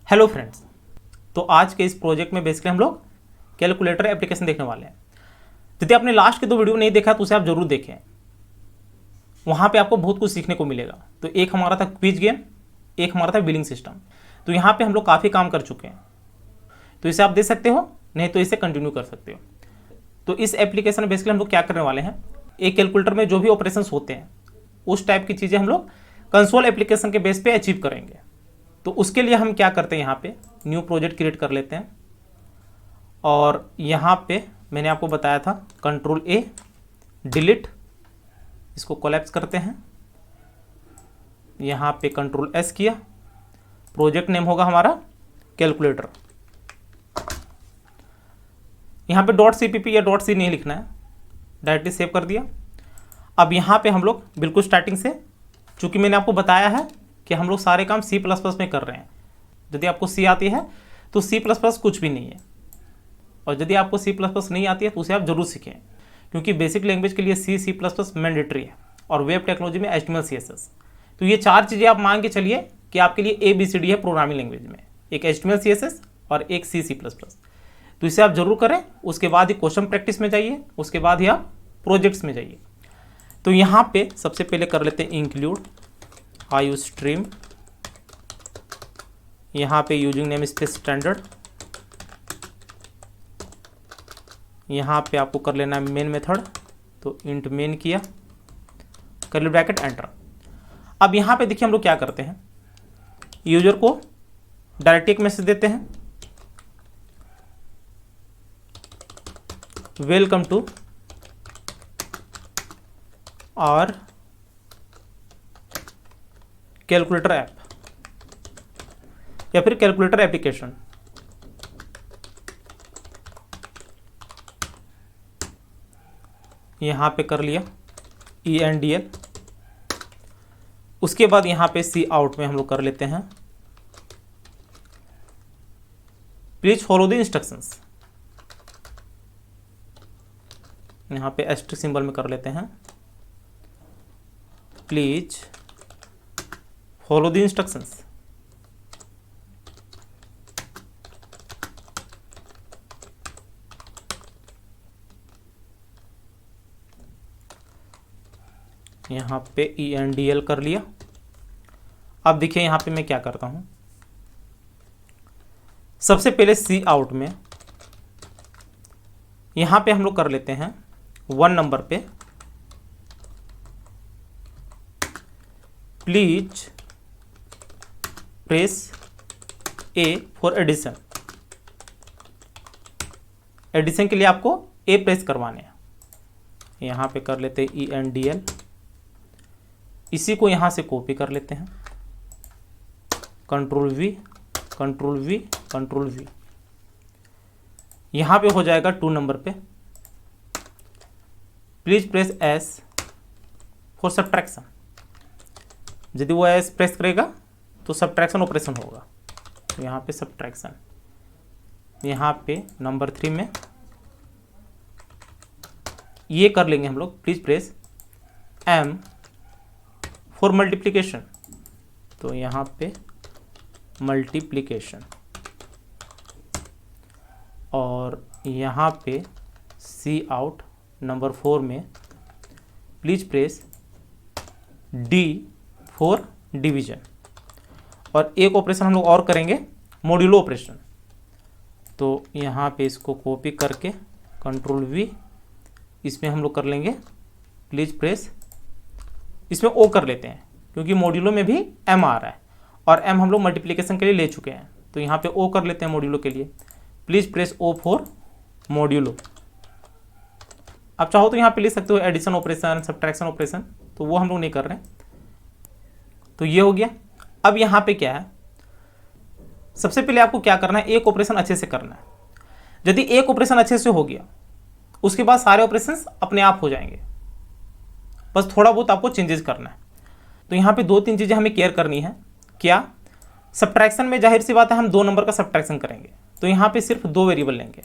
Hello friends, तो आज के इस प्रोजेक्ट में बेसिकली हम लोग कैलकुलेटर एप्लीकेशन देखने वाले हैं। यदि आपने लास्ट के 2 वीडियो नहीं देखा तो उसे आप जरूर देखें, वहाँ पे आपको बहुत कुछ सीखने को मिलेगा। तो एक हमारा था क्विज गेम, एक हमारा था बिलिंग सिस्टम। तो यहाँ पे हम लोग काफ़ी काम कर चुके हैं, तो इसे आप दे सकते हो, नहीं तो इसे कंटिन्यू कर सकते हो। तो इस एप्लीकेशन में बेसिकली हम लोग क्या करने वाले हैं, एक कैलकुलेटर में जो भी ऑपरेशन होते हैं उस टाइप की चीज़ें हम लोग कंसोल एप्लीकेशन के बेस पे अचीव करेंगे। तो उसके लिए हम क्या करते हैं, यहाँ पे न्यू प्रोजेक्ट क्रिएट कर लेते हैं और यहाँ पे मैंने आपको बताया था कंट्रोल ए डिलीट, इसको कोलैप्स करते हैं। यहाँ पे कंट्रोल एस किया, प्रोजेक्ट नेम होगा हमारा कैलकुलेटर। यहाँ पे .cpp या .c नहीं लिखना है, डायरेक्टली सेव कर दिया। अब यहाँ पे हम लोग बिल्कुल स्टार्टिंग से, चूँकि मैंने आपको बताया है कि हम लोग सारे काम C++ में कर रहे हैं। यदि आपको C आती है तो C++ कुछ भी नहीं है, और यदि आपको C++ नहीं आती है तो उसे आप जरूर सीखें, क्योंकि बेसिक लैंग्वेज के लिए C++ मैंडेटरी है और वेब टेक्नोलॉजी में HTML CSS। तो ये 4 चीज़ें आप मान के चलिए कि आपके लिए ABCD है प्रोग्रामिंग लैंग्वेज में, एक HTML CSS और एक C++। तो इसे आप जरूर करें। उसके बाद ही क्वेश्चन प्रैक्टिस में जाइए, उसके बाद ही आप प्रोजेक्ट्स में जाइए। तो यहाँ पे सबसे पहले कर लेते हैं इंक्लूड iostream, यहाँ पे यूजिंग नेम स्पेस स्टैंडर्ड, यहाँ पे आपको कर लेना है मेन मेथड, तो इंट मेन किया, कर्ली ब्रैकेट एंटर। अब यहाँ पे देखिए हम लोग क्या करते हैं, यूजर को डायरेक्ट एक मैसेज देते हैं, वेलकम टू और कैलकुलेटर ऐप या फिर कैलकुलेटर एप्लीकेशन। यहां पे कर लिया ENDL। उसके बाद यहां पे सी आउट में हम लोग कर लेते हैं प्लीज फॉलो द इंस्ट्रक्शंस। यहां पे एस्टेरिस्क सिंबल में कर लेते हैं प्लीज फॉलो द इंस्ट्रक्शंस। यहाँ पे ENDL कर लिया। अब देखिए यहाँ पे मैं क्या करता हूँ, सबसे पहले सी आउट में यहाँ पे हम लोग कर लेते हैं 1 नंबर पे please press A for addition. Addition के लिए आपको A प्रेस करवाने हैं। यहाँ पे कर लेते हैं ENDL, इसी को यहाँ से कॉपी कर लेते हैं, control V control V control V। यहाँ पे हो जाएगा 2 नंबर पे please press S for subtraction. यदि वो S प्रेस करेगा तो सब्ट्रैक्शन ऑपरेशन होगा, तो यहाँ पे सब्ट्रैक्शन। यहाँ पे नंबर 3 में ये कर लेंगे हम लोग, please press M for multiplication, तो यहाँ पे मल्टीप्लिकेशन। और यहाँ पे सी आउट नंबर 4 में please press D for division. और एक ऑपरेशन हम लोग और करेंगे, मॉड्यूलो ऑपरेशन। तो यहाँ पे इसको कॉपी करके कंट्रोल V, इसमें हम लोग कर लेंगे प्लीज प्रेस, इसमें O कर लेते हैं क्योंकि मॉड्यूलो में भी M आ रहा है और M हम लोग मल्टीप्लिकेशन के लिए ले चुके हैं। तो यहाँ पे O कर लेते हैं मॉड्यूलो के लिए, please press O for modulo. आप चाहो तो यहाँ पे लिख सकते हो एडिशन ऑपरेशन, सब्ट्रैक्शन ऑपरेशन, तो वो हम लोग नहीं कर रहे हैं। तो ये हो गया। अब यहाँ पे क्या है, सबसे पहले आपको क्या करना है, एक ऑपरेशन अच्छे से करना है। यदि एक ऑपरेशन अच्छे से हो गया उसके बाद सारे ऑपरेशंस अपने आप हो जाएंगे, बस थोड़ा बहुत आपको चेंजेस करना है। तो यहाँ पे 2-3 चीज़ें हमें केयर करनी है। क्या, सब्ट्रैक्शन में जाहिर सी बात है हम 2 नंबर का सब्ट्रैक्शन करेंगे, तो यहाँ पे सिर्फ 2 वेरिएबल लेंगे।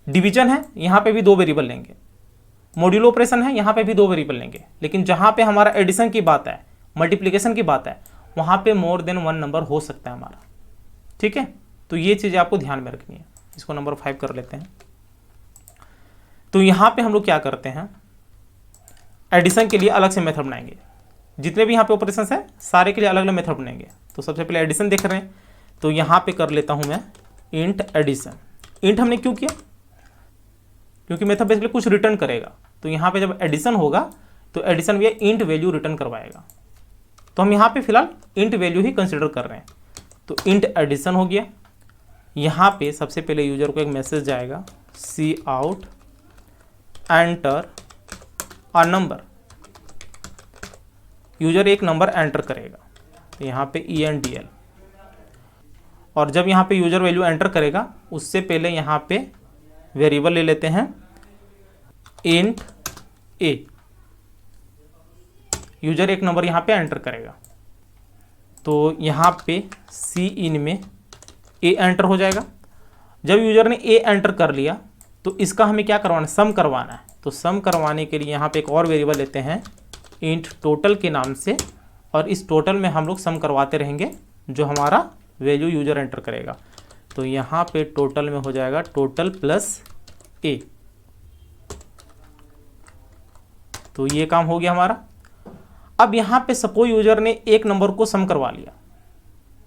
डिवीजन है, यहाँ पे भी 2 वेरिएबल लेंगे। मॉड्यूलो ऑपरेशन है, यहाँ पे भी 2 वेरिएबल लेंगे। लेकिन जहाँ पे हमारा एडिशन की बात है, मल्टीप्लिकेशन की बात है, वहाँ पे मोर देन 1 नंबर हो सकता है हमारा। ठीक है, तो ये चीज़ें आपको ध्यान में रखनी है। इसको नंबर 5 कर लेते हैं। तो यहाँ पे हम लोग क्या करते हैं, एडिशन के लिए अलग से मेथड बनाएंगे। जितने भी यहाँ पे ऑपरेशंस है सारे के लिए अलग अलग मेथड बनाएंगे। तो सबसे पहले एडिशन देख रहे हैं, तो यहाँ पे कर लेता हूँ मैं इंट एडिशन। इंट हमने क्यों किया, क्योंकि मेथड बेसिकली कुछ रिटर्न करेगा। तो यहाँ पे जब एडिशन होगा तो एडिशन भी इंट वैल्यू रिटर्न करवाएगा। तो हम यहाँ पे फिलहाल इंट वैल्यू ही कंसिडर कर रहे हैं। तो इंट एडिशन हो गया। यहाँ पे सबसे पहले यूजर को एक मैसेज जाएगा, cout enter a number. User एक नंबर एंटर करेगा, तो यहाँ पे ENTL। और जब यहाँ पे यूजर वैल्यू एंटर करेगा उससे पहले यहाँ पे वेरिएबल ले लेते हैं इंट a। यूजर एक नंबर यहाँ पे एंटर करेगा, तो यहाँ पे सी इन में a एंटर हो जाएगा। जब यूजर ने a एंटर कर लिया तो इसका हमें क्या करवाना है, सम करवाना है। तो सम करवाने के लिए यहाँ पे एक और वेरिएबल लेते हैं इंट टोटल के नाम से, और इस टोटल में हम लोग सम करवाते रहेंगे जो हमारा वैल्यू यूजर एंटर करेगा। तो यहाँ पे टोटल में हो जाएगा टोटल प्लस a। तो ये काम हो गया हमारा। अब यहाँ पे सपोज यूजर ने एक नंबर को सम करवा लिया,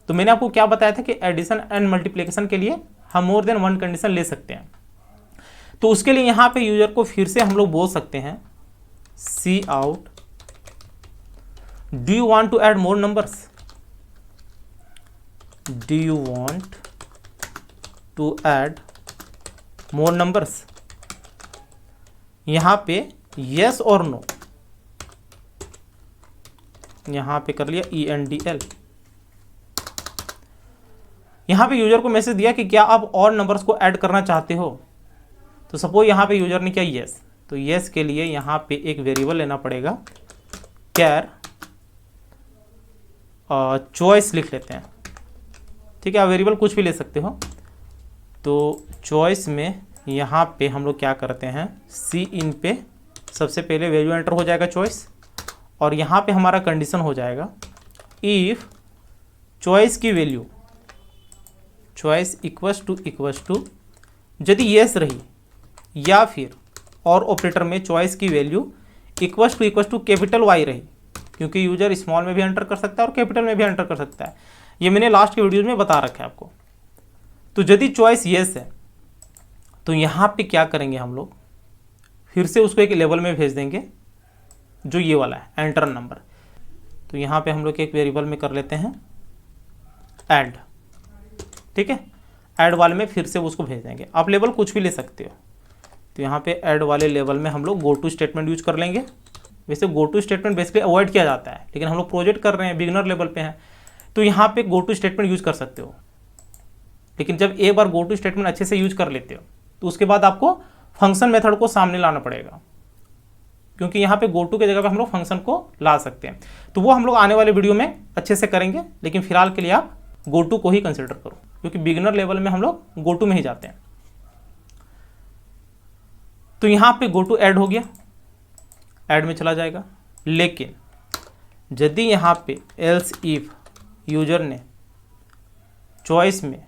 तो मैंने आपको क्या बताया था कि एडिशन एंड मल्टीप्लिकेशन के लिए हम मोर देन वन कंडीशन ले सकते हैं। तो उसके लिए यहाँ पे यूजर को फिर से हम लोग बोल सकते हैं cout do you want to add more numbers, do you want to add more numbers. यहाँ पे यस और नो, यहाँ पे कर लिया ENTL। यहाँ पे यूजर को मैसेज दिया कि क्या आप और नंबर्स को ऐड करना चाहते हो। तो सपोज यहाँ पे यूजर ने क्या यस, तो यस के लिए यहाँ पे एक वेरिएबल लेना पड़ेगा कैर चॉइस लिख लेते हैं। ठीक है, आप वेरिएबल कुछ भी ले सकते हो। तो चॉइस में यहाँ पे हम लोग क्या करते हैं, सी इन पे सबसे पहले वैल्यू एंटर हो जाएगा चॉइस, और यहाँ पे हमारा कंडीशन हो जाएगा इफ़ चॉइस की वैल्यू चॉइस इक्वल्स टू यदि यस रही या फिर और ऑपरेटर में चॉइस की value equals to capital Y रही, क्योंकि यूजर स्मॉल में भी एंटर कर सकता है और कैपिटल में भी एंटर कर सकता है। ये मैंने लास्ट के वीडियोज में बता रखा है आपको। तो यदि चॉइस यस है तो यहाँ पे क्या करेंगे हम लोग, फिर से उसको एक लेवल में भेज देंगे जो ये वाला है एंटर नंबर। तो यहाँ पे हम लोग एक वेरिएबल में कर लेते हैं ऐड। ठीक है, ऐड वाले में फिर से उसको भेज देंगे। आप लेवल कुछ भी ले सकते हो। तो यहाँ पे ऐड वाले लेवल में हम लोग गो टू स्टेटमेंट यूज कर लेंगे। वैसे go to statement basically avoid किया जाता है, लेकिन हम लोग प्रोजेक्ट कर रहे हैं, बिगिनर लेवल पे हैं, तो यहाँ पे गो टू स्टेटमेंट यूज कर सकते हो। लेकिन जब एक बार गो टू स्टेटमेंट अच्छे से यूज कर लेते हो तो उसके बाद आपको फंक्शन मेथड को सामने लाना पड़ेगा, क्योंकि यहाँ पे गो टू की जगह पे हम लोग फंक्शन को ला सकते हैं। तो वो हम लोग आने वाले वीडियो में अच्छे से करेंगे, लेकिन फिलहाल के लिए आप गो टू को ही कंसिडर करो, क्योंकि बिगिनर लेवल में हम लोग गो टू में ही जाते हैं। तो यहाँ पे गो टू ऐड हो गया, ऐड में चला जाएगा। लेकिन यदि यहाँ पे एल्स इफ यूजर ने चॉइस में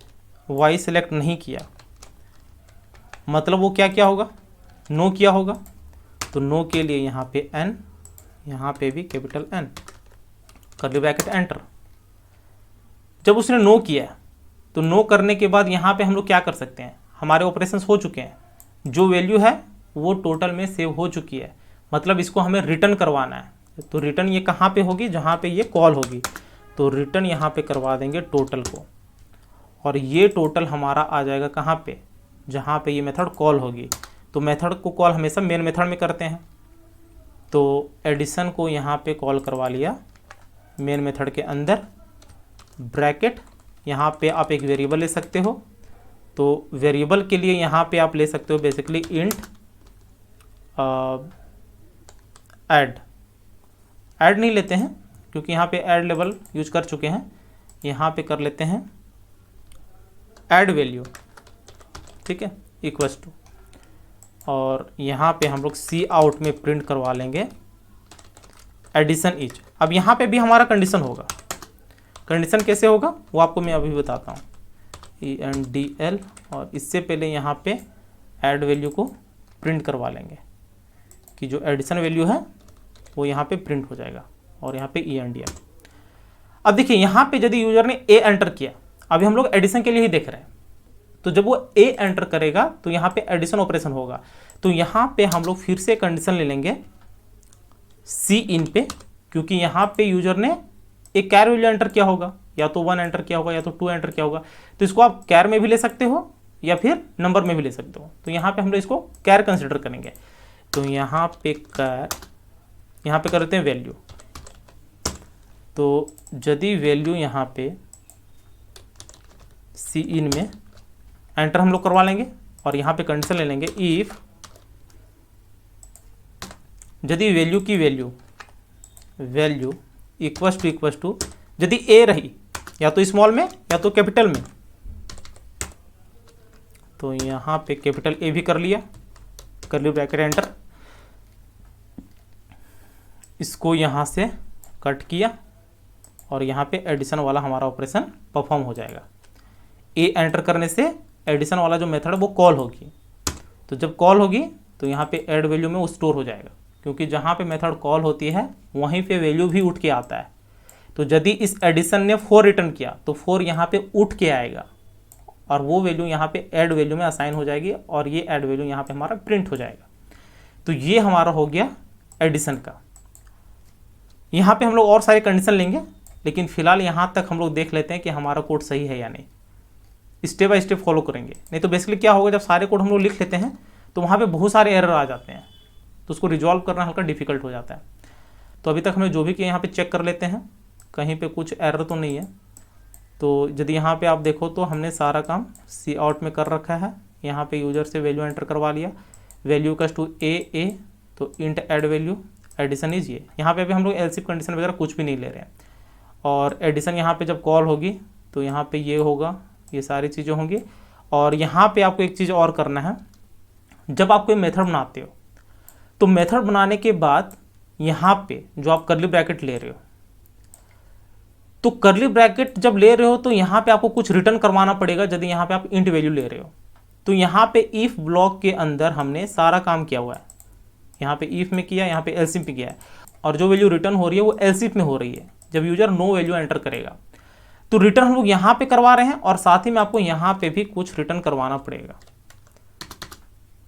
वाई सेलेक्ट नहीं किया, मतलब वो क्या क्या होगा, नो किया होगा। तो नो के लिए यहाँ पे एन, यहाँ पे भी capital N, curly bracket enter. जब उसने नो किया तो नो करने के बाद यहाँ पे हम लोग क्या कर सकते हैं, हमारे ऑपरेशंस हो चुके हैं, जो वैल्यू है वो टोटल में सेव हो चुकी है, मतलब इसको हमें रिटर्न करवाना है। तो रिटर्न ये कहाँ पे होगी, जहाँ पे ये कॉल होगी। तो रिटर्न यहाँ पे करवा देंगे टोटल को, और ये टोटल हमारा आ जाएगा कहाँ पे, जहाँ पे ये मेथड कॉल होगी। तो मेथड को कॉल हमेशा मेन मेथड में करते हैं। तो एडिशन को यहाँ पे कॉल करवा लिया मेन मेथड के अंदर, ब्रैकेट, यहाँ पे आप एक वेरिएबल ले सकते हो। तो वेरिएबल के लिए यहाँ पे आप ले सकते हो बेसिकली इंट ऐड नहीं लेते हैं, क्योंकि यहाँ पे ऐड लेवल यूज कर चुके हैं। यहाँ पे कर लेते हैं ऐड वैल्यू, ठीक है, इक्वल्स टू, और यहाँ पे हम लोग सी आउट में प्रिंट करवा लेंगे एडिशन इज। अब यहाँ पे भी हमारा कंडीशन होगा। कंडीशन कैसे होगा वो आपको मैं अभी बताता हूँ। ENDL, और इससे पहले यहाँ पे ऐड वैल्यू को प्रिंट करवा लेंगे कि जो एडिशन वैल्यू है वो यहाँ पे प्रिंट हो जाएगा, और यहाँ पे ENDL। अब देखिए यहाँ पे यदि यूजर ने A एंटर किया, अभी हम लोग एडिशन के लिए ही देख रहे हैं, तो जब वो A एंटर करेगा तो यहाँ पे एडिशन ऑपरेशन होगा। तो यहाँ पे हम लोग फिर से कंडीशन ले लेंगे C इन पे, क्योंकि यहाँ पे यूजर ने एक कैर वैल्यू एंटर किया होगा, या तो 1 एंटर किया होगा या तो 2 एंटर किया होगा। तो इसको आप कैर में भी ले सकते हो या फिर नंबर में भी ले सकते हो। तो यहाँ पे हम लोग इसको कैर कंसिडर करेंगे। तो यहाँ पे कैर, यहाँ पे करते हैं वैल्यू। तो यदि वैल्यू यहाँ पे C इन में एंटर हम लोग करवा लेंगे, और यहाँ पे कंडीशन ले लेंगे इफ यदि वैल्यू की वैल्यू इक्वस टू यदि A रही या तो स्मॉल में या तो कैपिटल में, तो यहाँ पे कैपिटल A भी कर लिया, कर्ली ब्रैकेट एंटर, इसको यहाँ से कट किया, और यहाँ पे एडिशन वाला हमारा ऑपरेशन परफॉर्म हो जाएगा। A एंटर करने से एडिशन वाला जो मेथड है वो कॉल होगी। तो जब कॉल होगी तो यहाँ पे ऐड वैल्यू में वो स्टोर हो जाएगा, क्योंकि जहाँ पे मेथड कॉल होती है वहीं पे वैल्यू भी उठ के आता है। तो यदि इस एडिशन ने 4 रिटर्न किया तो 4 यहाँ पे उठ के आएगा, और वो वैल्यू यहाँ पे ऐड वैल्यू में असाइन हो जाएगी, और ये ऐड वैल्यू यहाँ पे हमारा प्रिंट हो जाएगा। तो ये हमारा हो गया एडिशन का। यहाँ पे हम लोग और सारे कंडीशन लेंगे, लेकिन फिलहाल यहाँ तक हम लोग देख लेते हैं कि हमारा कोड सही है या नहीं। स्टेप बाय स्टेप फॉलो करेंगे, नहीं तो बेसिकली क्या होगा, जब सारे कोड हम लोग लिख लेते हैं तो वहाँ पे बहुत सारे एरर आ जाते हैं, तो उसको रिजॉल्व करना हल्का डिफिकल्ट हो जाता है। तो अभी तक हमने जो भी किया यहाँ पे चेक कर लेते हैं, कहीं पे कुछ एरर तो नहीं है। तो यदि यहाँ पे आप देखो तो हमने सारा काम सी आउट में कर रखा है। यहाँ पे यूजर से वैल्यू एंटर करवा लिया, वैल्यू कस टू ए, तो int add value, addition is ये। यहाँ पे अभी हम लोग एलसीफ कंडीशन वगैरह कुछ भी नहीं ले रहे हैं, और एडिशन यहाँ पे जब कॉल होगी तो यहाँ पे ये होगा, ये सारी चीज़ें होंगी। और यहाँ पे आपको एक चीज़ और करना है, जब आप कोई मेथड बनाते हो तो मेथड बनाने के बाद यहाँ पे जो आप कर्ली ब्रैकेट ले रहे हो, तो कर्ली ब्रैकेट जब ले रहे हो तो यहाँ पे आपको कुछ रिटर्न करवाना पड़ेगा। यदि यहाँ पे आप इंट वैल्यू ले रहे हो तो यहाँ पे इफ ब्लॉक के अंदर हमने सारा काम किया हुआ है, यहाँ पे इफ में किया, यहाँ पे एलसीफ में किया है, और जो वैल्यू रिटर्न हो रही है वो एलसीफ में हो रही है। जब यूजर नो वैल्यू एंटर करेगा तो रिटर्न हम लोग यहाँ पे करवा रहे हैं, और साथ ही में आपको यहाँ पे भी कुछ रिटर्न करवाना पड़ेगा।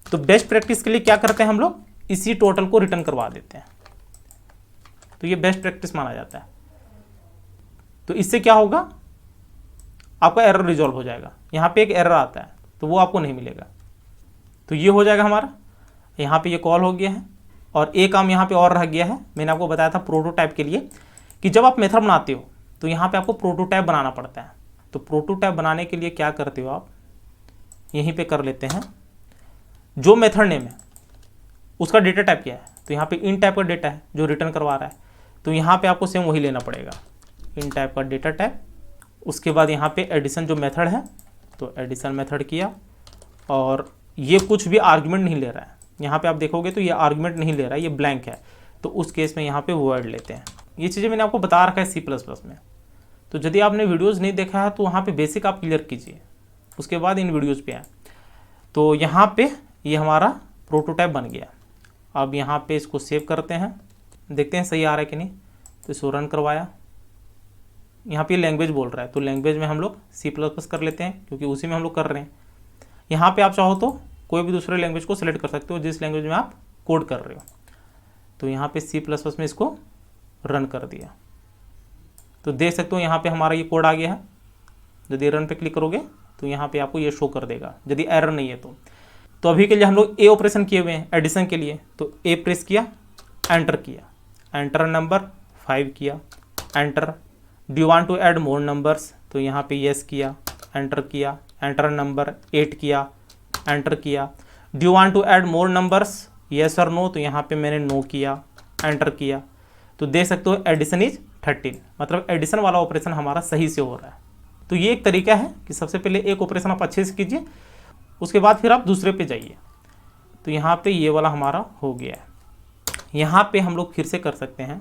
तो बेस्ट प्रैक्टिस के लिए क्या करते हैं हम लोग, इसी टोटल को रिटर्न करवा देते हैं। तो ये बेस्ट प्रैक्टिस माना जाता है। तो इससे क्या होगा, आपका एरर रिजॉल्व हो जाएगा। यहाँ पे एक एरर आता है तो वो आपको नहीं मिलेगा। तो ये हो जाएगा हमारा, यहाँ पे ये कॉल हो गया है, और एक काम यहाँ पे और रह गया है। मैंने आपको बताया था प्रोटोटाइप के लिए कि जब आप मेथड बनाते हो तो यहाँ पे आपको प्रोटोटाइप बनाना पड़ता है। तो प्रोटोटाइप बनाने के लिए क्या करते हो आप, यहीं पे कर लेते हैं, जो मेथड नेम है उसका डेटा टाइप क्या है, तो यहाँ पे इन टाइप का डेटा है जो रिटर्न करवा रहा है, तो यहाँ पे आपको सेम वही लेना पड़ेगा, इन टाइप का डेटा टाइप। उसके बाद यहाँ पे एडिशन जो मेथड है तो एडिशन मेथड किया, और ये कुछ भी आर्गुमेंट नहीं ले रहा है। यहाँ पे आप देखोगे तो ये आर्गुमेंट नहीं ले रहा है, ये ब्लैंक है। तो उस केस में यहाँ पे वर्ड लेते हैं। ये चीज़ें मैंने आपको बता रखा है C++ में। तो यदि आपने वीडियोज़ नहीं देखा है तो वहाँ पे बेसिक आप क्लियर कीजिए, उसके बाद इन वीडियोज़ पे आए। तो यहाँ पे ये हमारा प्रोटोटाइप बन गया। अब यहाँ पे इसको सेव करते हैं, देखते हैं सही आ रहा है कि नहीं। तो इसको रन करवाया, यहाँ पे लैंग्वेज बोल रहा है तो लैंग्वेज में हम लोग C++ कर लेते हैं, क्योंकि उसी में हम लोग कर रहे हैं। यहाँ पे आप चाहो तो कोई भी दूसरे लैंग्वेज को सिलेक्ट कर सकते हो जिस लैंग्वेज में आप कोड कर रहे हो। तो यहाँ पे C++ में इसको रन कर दिया, तो देख सकते हो यहाँ पे हमारा ये कोड आ गया है। यदि रन पे क्लिक करोगे तो यहाँ पे आपको ये शो कर देगा यदि एरर नहीं है तो अभी के लिए हम लोग ए ऑपरेशन किए हुए हैं एडिशन के लिए। तो ए प्रेस किया, एंटर किया, एंटर नंबर 5 किया, enter. Do you want to add more numbers, तो यहाँ पे येस किया, एंटर किया, एंटर नंबर 8 किया, एंटर किया। Do you want to add more numbers, yes और नो, तो यहाँ पे मैंने नो किया, एंटर किया। तो देख सकते हो एडिशन इज 13, मतलब एडिशन वाला ऑपरेशन हमारा सही से हो रहा है। तो ये एक तरीका है कि सबसे पहले एक ऑपरेशन आप अच्छे से कीजिए, उसके बाद फिर आप दूसरे पे जाइए। तो यहाँ पे ये वाला हमारा हो गया है। यहाँ पे हम लोग फिर से कर सकते हैं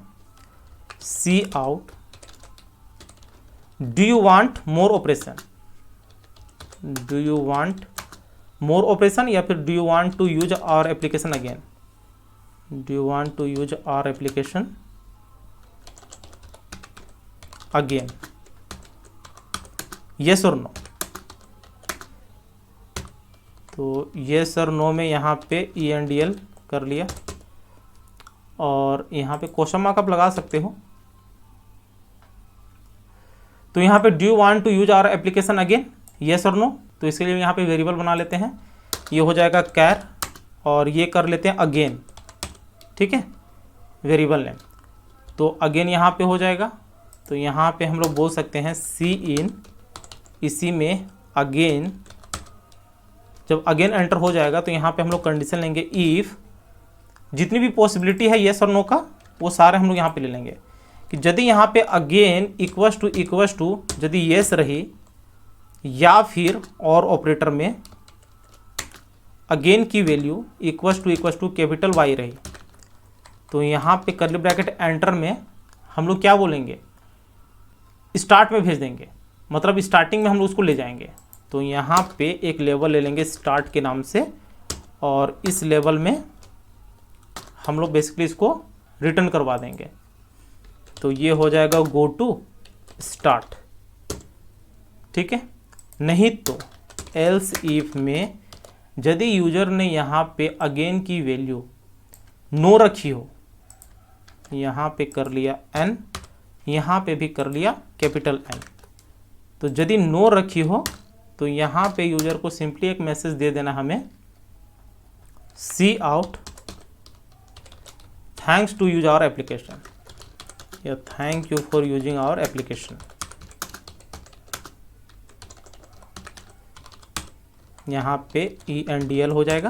Cout do you want more operation, do you want more operation या फिर do you want to use our application again, do you want to use our application again, yes और नो। तो येस और नो में यहाँ पे ENDL कर लिया और यहाँ पे क्वेश्चन मार्क आप लगा सकते हो। तो यहाँ पे do you want to use our application again, yes और नो। तो इसके लिए यहाँ पे वेरिएबल बना लेते हैं, ये हो जाएगा कैर और ये कर लेते हैं अगेन, ठीक है, वेरिएबल नेम। तो अगेन यहाँ पे हो जाएगा। तो यहाँ पे हम लोग बोल सकते हैं सी इन, इसी में अगेन, जब अगेन एंटर हो जाएगा तो यहाँ पे हम लोग कंडीशन लेंगे इफ़, जितनी भी पॉसिबिलिटी है येस और नो का वो सारे हम लोग यहाँ पे ले लेंगे कि यदि यहाँ पे अगेन इक्वस टू यदि येस रही या फिर और ऑपरेटर में अगेन की value equals to capital Y रही, तो यहाँ पे कर्ली ब्रैकेट एंटर में हम लोग क्या बोलेंगे, स्टार्ट में भेज देंगे, मतलब स्टार्टिंग में हम लोग उसको ले जाएंगे। तो यहाँ पे एक लेवल ले लेंगे स्टार्ट के नाम से और इस लेवल में हम लोग बेसिकली इसको रिटर्न करवा देंगे। तो ये हो जाएगा गो टू स्टार्ट, ठीक है। नहीं तो एल्स इफ में यदि यूजर ने यहाँ पे अगेन की वैल्यू नो रखी हो, यहाँ पे कर लिया n, यहाँ पे भी कर लिया कैपिटल N, तो यदि नो रखी हो तो यहाँ पे यूजर को सिंपली एक मैसेज दे देना हमें, cout thanks to use our application या thank you for using our application. यहाँ पे ENDL हो जाएगा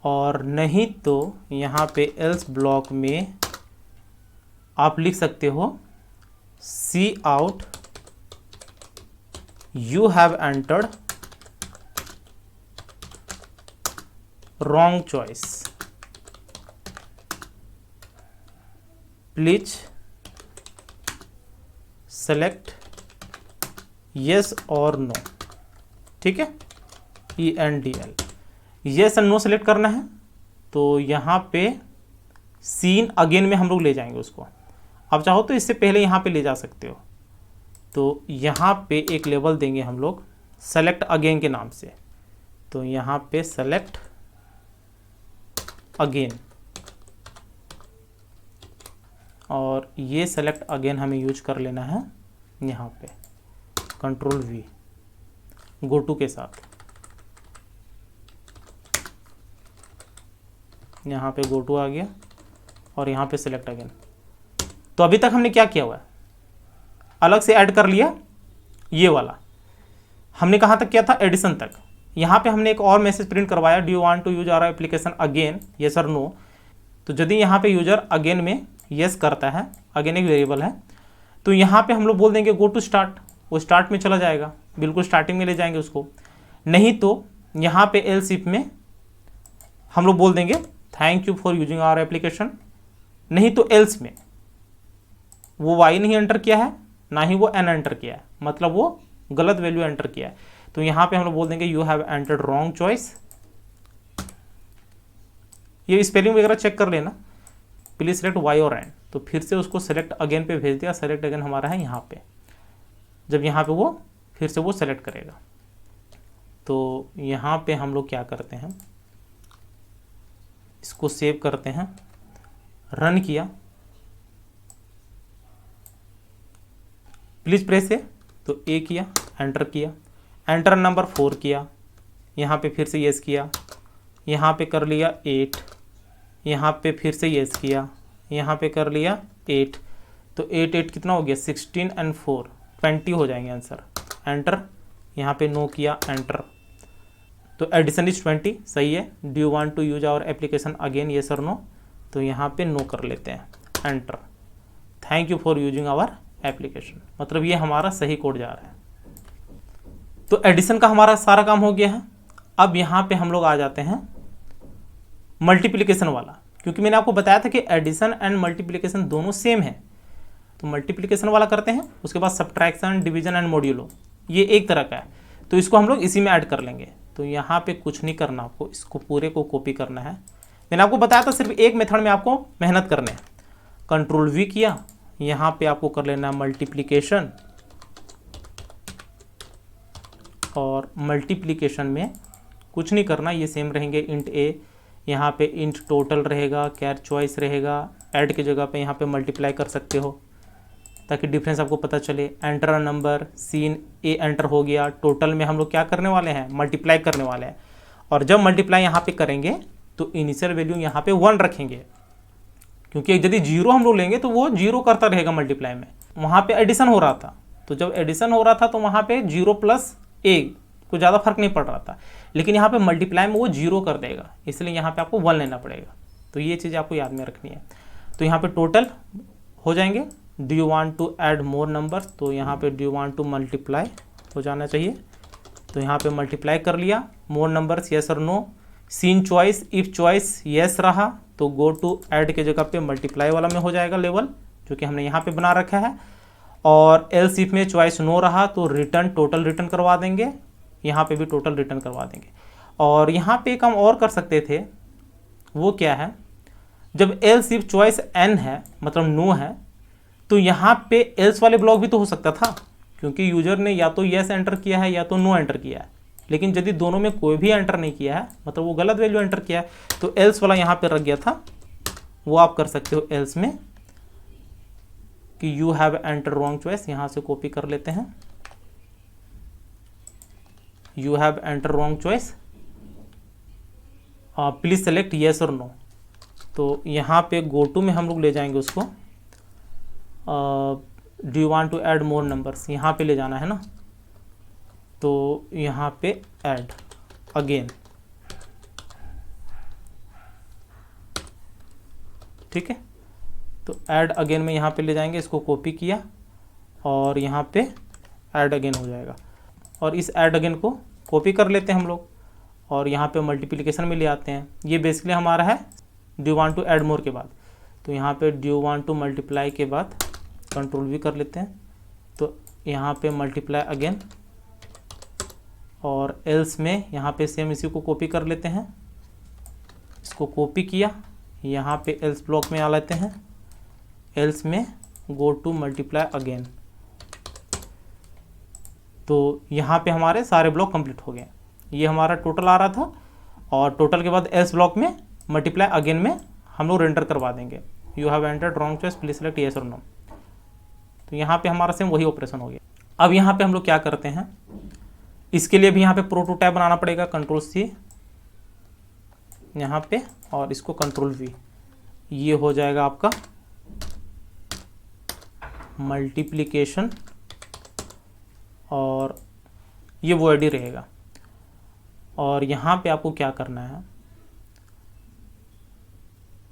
और नहीं तो यहाँ पे एल्स ब्लॉक में आप लिख सकते हो cout you have entered wrong choice, please select yes और नो, ठीक है। ENDL yes and no select करना है तो यहाँ पे सीन अगेन में हम लोग ले जाएंगे उसको। आप चाहो तो इससे पहले यहाँ पे ले जा सकते हो। तो यहाँ पे एक लेवल देंगे हम लोग सेलेक्ट अगेन के नाम से। तो यहाँ पे सेलेक्ट अगेन और ये सेलेक्ट अगेन हमें यूज कर लेना है यहाँ पे कंट्रोल V गो टू के साथ। यहाँ पे गो टू आ गया और यहाँ पे सेलेक्ट अगेन। तो अभी तक हमने क्या किया हुआ है, अलग से ऐड कर लिया ये वाला, हमने कहाँ तक किया था, एडिशन तक। यहाँ पे हमने एक और मैसेज प्रिंट करवाया, do you want to use our application again, yes और नो। तो यदि यहाँ पे यूजर अगेन में येस करता है, अगेन एक वेरिएबल है, तो यहाँ पे हम लोग बोल देंगे गो टू स्टार्ट, वो स्टार्ट में चला जाएगा, बिल्कुल स्टार्टिंग में ले जाएंगे उसको। नहीं तो यहाँ पे एल्स इफ में हम लोग बोल देंगे thank you for using our application. नहीं तो एल्स में वो वाई नहीं एंटर किया है, ना ही वो एन एंटर किया है, मतलब वो गलत वैल्यू एंटर किया है। तो यहाँ पे हम लोग बोल देंगे you have entered wrong choice. ये स्पेलिंग वगैरह चेक कर लेना, प्लीज सेलेक्ट वाई और एन। तो फिर से उसको सेलेक्ट अगेन पे भेज दिया, सेलेक्ट अगेन हमारा है यहाँ पे। जब यहाँ पे वो फिर से वो सेलेक्ट करेगा तो यहाँ पे हम लोग क्या करते हैं, इसको सेव करते हैं, रन किया, प्लीज प्रेस है तो ए किया, एंटर किया, एंटर नंबर 4 किया, यहाँ पे फिर से येस किया, यहाँ पे कर लिया 8, यहाँ पे फिर से येस किया, यहाँ पे कर लिया 8। तो 8 8 कितना हो गया, 16 एंड 4 20 हो जाएंगे आंसर। एंटर, यहाँ पे नो किया, एंटर। तो एडिशन इज 20 सही है। Do you want to use our application again, yes और नो। तो यहाँ पे नो कर लेते हैं, enter. Thank you for using our application, मतलब ये हमारा सही कोड जा रहा है। तो एडिशन का हमारा सारा काम हो गया है। अब यहाँ पे हम लोग आ जाते हैं मल्टीप्लिकेशन वाला, क्योंकि मैंने आपको बताया था कि एडिशन एंड मल्टीप्लिकेशन दोनों सेम है। तो मल्टीप्लिकेशन वाला करते हैं, उसके बाद सब्ट्रैक्शन, डिवीजन एंड मॉड्यूलो, ये एक तरह का है। तो इसको हम लोग इसी में ऐड कर लेंगे। तो यहाँ पे कुछ नहीं करना, आपको इसको पूरे को कॉपी करना है। मैंने आपको बताया था सिर्फ एक मेथड में आपको मेहनत करने है। कंट्रोल वी किया, यहाँ पे आपको कर लेना है मल्टीप्लिकेशन, और मल्टीप्लिकेशन में कुछ नहीं करना, ये सेम रहेंगे। इंट ए, यहाँ पे इंट टोटल रहेगा, कैर चॉइस रहेगा, ऐड की जगह पे यहाँ पे मल्टीप्लाई कर सकते हो ताकि डिफरेंस आपको पता चले। Enter a number, cin A enter हो गया। टोटल में हम लोग क्या करने वाले हैं, मल्टीप्लाई करने वाले हैं। और जब मल्टीप्लाई यहाँ पे करेंगे तो इनिशियल वैल्यू यहाँ पे 1 रखेंगे, क्योंकि यदि 0 हम लोग लेंगे तो वो 0 करता रहेगा मल्टीप्लाई में। वहाँ पे एडिशन हो रहा था, तो जब एडिशन हो रहा था तो वहाँ पे 0 प्लस ए को ज़्यादा फर्क नहीं पड़ रहा था, लेकिन यहाँ पे मल्टीप्लाई में वो 0 कर देगा, इसलिए यहाँ पे आपको 1 लेना पड़ेगा। तो ये चीज़ आपको याद में रखनी है। तो यहाँ पे टोटल हो जाएंगे। Do you want to add more numbers, तो यहाँ पे do you want to multiply हो जाना चाहिए। तो यहाँ पे मल्टीप्लाई कर लिया। मोर नंबर्स यस और no. Cin choice, if choice yes रहा तो गो टू ऐड के जगह पे मल्टीप्लाई वाला में हो जाएगा लेवल, जो कि हमने यहाँ पे बना रखा है। और एल्स इफ में चॉइस नो रहा तो रिटर्न, टोटल रिटर्न करवा देंगे, यहाँ पे भी टोटल रिटर्न करवा देंगे। और यहाँ पे एक हम और कर सकते थे, वो क्या है, जब एल्स इफ चॉइस एन है मतलब नो है, तो यहाँ पे एल्स वाले ब्लॉक भी तो हो सकता था, क्योंकि यूजर ने या तो यस एंटर किया है या तो नो एंटर किया है। लेकिन यदि दोनों में कोई भी एंटर नहीं किया है, मतलब वो गलत वैल्यू एंटर किया है, तो एल्स वाला यहाँ पे रख गया था, वो आप कर सकते हो एल्स में कि you have enter wrong choice. यहाँ से कॉपी कर लेते हैं, you have enter wrong choice, please select yes और नो। तो यहाँ पे गो टू में हम लोग ले जाएंगे उसको। Do you want to add more numbers, यहाँ पे ले जाना है ना, तो यहाँ पे ऐड अगेन, ठीक है। तो ऐड अगेन में यहाँ पे ले जाएंगे, इसको कॉपी किया और यहाँ पे ऐड अगेन हो जाएगा। और इस ऐड अगेन को कॉपी कर लेते हैं हम लोग और यहाँ पे मल्टीप्लिकेशन में ले आते हैं। ये बेसिकली हमारा है do you want to add more के बाद। तो यहाँ पे do you want to multiply के बाद कंट्रोल भी कर लेते हैं, तो यहाँ पे मल्टीप्लाई अगेन, और एल्स में यहाँ पे सेम इसी को कॉपी कर लेते हैं। इसको कॉपी किया, यहाँ पे एल्स ब्लॉक में आ लेते हैं, एल्स में गो टू मल्टीप्लाई अगेन। तो यहाँ पे हमारे सारे ब्लॉक कंप्लीट हो गए। ये हमारा टोटल आ रहा था, और टोटल के बाद एल्स ब्लॉक में मल्टीप्लाई अगेन में हम लोग रेंडर करवा देंगे, you have entered wrong choice, please select yes और नो। तो यहाँ पे हमारा सेम वही ऑपरेशन हो गया। अब यहाँ पे हम लोग क्या करते हैं, इसके लिए भी यहाँ पे प्रोटोटाइप बनाना पड़ेगा। कंट्रोल सी यहाँ पे, और इसको कंट्रोल वी, ये हो जाएगा आपका मल्टीप्लिकेशन, और ये वो आईडी रहेगा। और यहाँ पे आपको क्या करना है,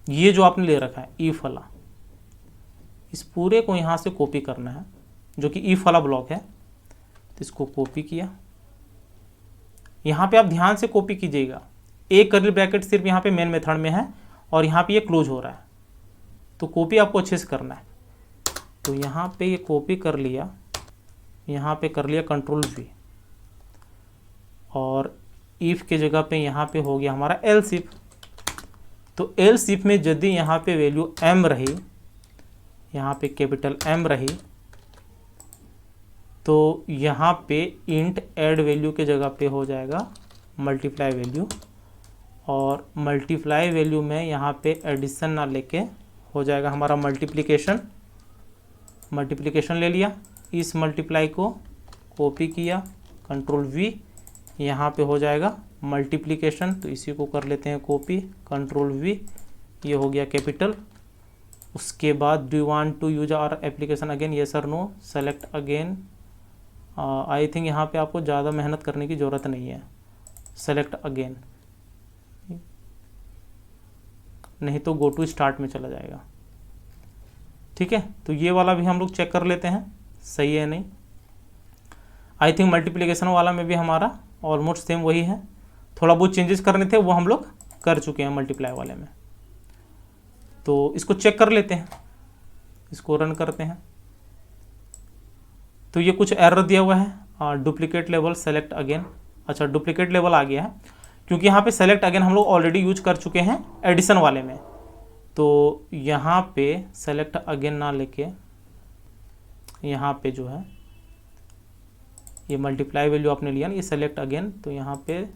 ये जो आपने ले रखा है ईफ वाला, इस पूरे को यहाँ से कॉपी करना है, जो कि ईफ वाला ब्लॉक है। तो इसको कॉपी किया, यहाँ पे आप ध्यान से कॉपी कीजिएगा। एक कर्ली ब्रैकेट सिर्फ यहाँ पे मेन मेथड में है और यहाँ पे ये क्लोज हो रहा है, तो कॉपी आपको अच्छे से करना है। तो यहाँ पे ये कॉपी कर लिया, यहाँ पे कर लिया कंट्रोल वी, और इफ के जगह पे यहाँ पे हो गया हमारा एल्स इफ। तो एल्स इफ में यदि यहाँ पे वैल्यू m रही, यहाँ पे कैपिटल M रही, तो यहाँ पे इंट ऐड वैल्यू के जगह पे हो जाएगा मल्टीप्लाई वैल्यू, और मल्टीप्लाई वैल्यू में यहाँ पे एडिशन ना लेके हो जाएगा हमारा मल्टीप्लिकेशन। मल्टीप्लिकेशन ले लिया, इस मल्टीप्लाई को कॉपी किया, कंट्रोल वी, यहाँ पे हो जाएगा मल्टीप्लिकेशन। तो इसी को कर लेते हैं कॉपी, कंट्रोल वी, ये हो गया कैपिटल। उसके बाद do you want to use our application again, yes और no, select again. I think यहाँ पे आपको ज़्यादा मेहनत करने की ज़रूरत नहीं है, सेलेक्ट अगेन, नहीं तो गो टू स्टार्ट में चला जाएगा, ठीक है। तो ये वाला भी हम लोग चेक कर लेते हैं सही है नहीं। आई थिंक मल्टीप्लिकेशन वाला में भी हमारा ऑलमोस्ट सेम वही है, थोड़ा बहुत चेंजेस करने थे वो हम लोग कर चुके हैं मल्टीप्लाई वाले में। तो इसको चेक कर लेते हैं, इसको रन करते हैं। तो ये कुछ एरर दिया हुआ है, डुप्लीकेट लेवल सेलेक्ट अगेन। अच्छा, डुप्लीकेट लेवल आ गया है क्योंकि यहाँ पे सेलेक्ट अगेन हम लोग ऑलरेडी यूज कर चुके हैं एडिशन वाले में। तो यहाँ पे सेलेक्ट अगेन ना लेके यहाँ पे जो है ये मल्टीप्लाई वैल्यू आपने लिया ना, ये सेलेक्ट अगेन, तो यहाँ पे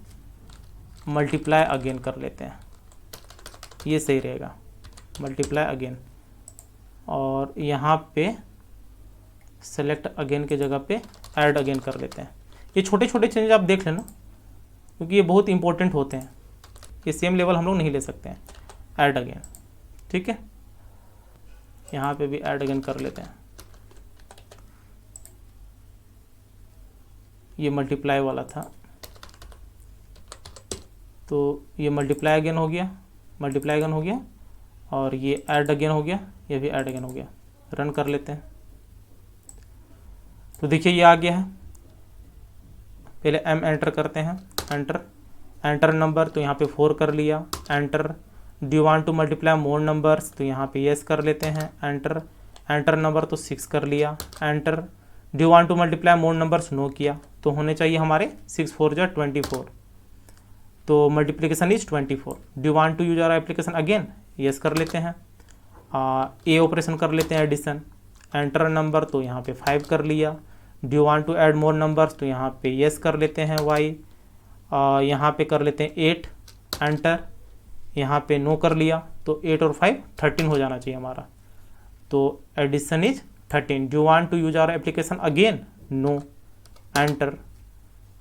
मल्टीप्लाई अगेन कर लेते हैं, ये सही रहेगा, मल्टीप्लाई अगेन। और यहाँ पे सेलेक्ट अगेन के जगह पे ऐड अगेन कर लेते हैं। ये छोटे छोटे चेंज आप देख लेना क्योंकि ये बहुत इंपॉर्टेंट होते हैं, ये सेम लेवल हम लोग नहीं ले सकते हैं। ऐड अगेन, ठीक है, यहाँ पे भी ऐड अगेन कर लेते हैं। ये मल्टीप्लाई वाला था तो ये मल्टीप्लाई अगेन हो गया, मल्टीप्लाई अगेन हो गया, और ये ऐड अगेन हो गया, ये भी ऐड अगेन हो गया। रन कर लेते हैं तो देखिए ये आ गया है। पहले m एंटर करते हैं, एंटर नंबर, तो यहाँ पे 4 कर लिया, enter. Do you want to multiply more numbers, तो यहाँ पे यस कर लेते हैं, एंटर नंबर, तो 6 कर लिया, enter. Do you want to multiply more numbers, no किया, तो होने चाहिए हमारे 6 4 जा 24, तो multiplication is 24। Do you want to use our application again, yes कर लेते हैं। ए ऑपरेशन कर लेते हैं एडिशन, एंटर नंबर, तो यहाँ पे 5 कर लिया। Do you want to add more numbers, तो यहाँ पे यस कर लेते हैं वाई, यहाँ पे कर लेते हैं 8, एंटर। यहाँ पे नो कर लिया, तो 8 और 5 13 हो जाना चाहिए हमारा, तो addition is 13। Do you want to use our application again, no, enter.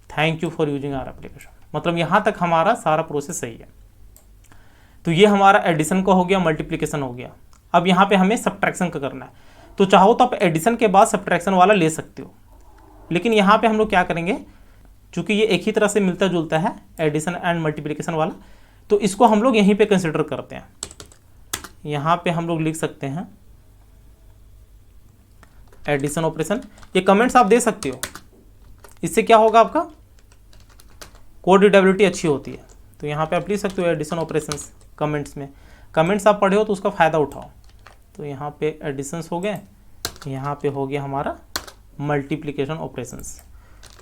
Thank you for using our application. मतलब यहाँ तक हमारा सारा प्रोसेस सही है। तो ये हमारा एडिशन का हो गया, मल्टीप्लिकेशन हो गया। अब यहाँ पे हमें सब्ट्रैक्शन का करना है, तो चाहो तो आप एडिशन के बाद सब्ट्रैक्शन वाला ले सकते हो, लेकिन यहाँ पे हम लोग क्या करेंगे, चूंकि ये एक ही तरह से मिलता जुलता है एडिशन एंड मल्टीप्लिकेशन वाला, तो इसको हम लोग यहीं पे कंसिडर करते हैं। यहाँ पे हम लोग लिख सकते हैं एडिशन ऑपरेशन। ये कमेंट्स आप दे सकते हो, इससे क्या होगा, आपका कोड रीडेबिलिटी अच्छी होती है। तो यहाँ पे आप लिख सकते हो एडिशन ऑपरेशंस कमेंट्स में, कमेंट्स आप पढ़े हो तो उसका फ़ायदा उठाओ। तो यहाँ पे एडिशंस हो गए, यहाँ पे हो गया हमारा मल्टीप्लिकेशन ऑपरेशंस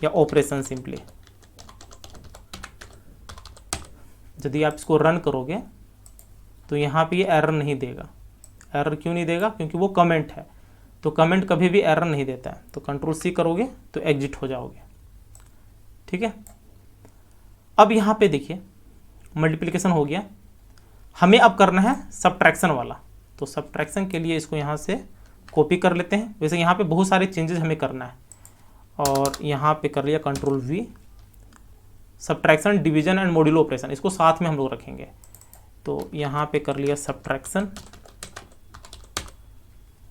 या ऑपरेशन सिंपली। यदि आप इसको रन करोगे तो यहाँ पे ये एरर नहीं देगा। एरर क्यों नहीं देगा, क्योंकि वो कमेंट है, तो कमेंट कभी भी एरर नहीं देता है। तो कंट्रोल सी करोगे तो एग्जिट हो जाओगे, ठीक है। अब यहाँ पे देखिए मल्टीप्लिकेशन हो गया, हमें अब करना है सब्ट्रैक्शन वाला। तो सब्ट्रैक्शन के लिए इसको यहाँ से कॉपी कर लेते हैं। वैसे यहाँ पे बहुत सारे चेंजेस हमें करना है, और यहाँ पे कर लिया control we. Subtraction, division and modulo operation, इसको साथ में हम लोग रखेंगे। तो यहाँ पे कर लिया सब्ट्रैक्शन,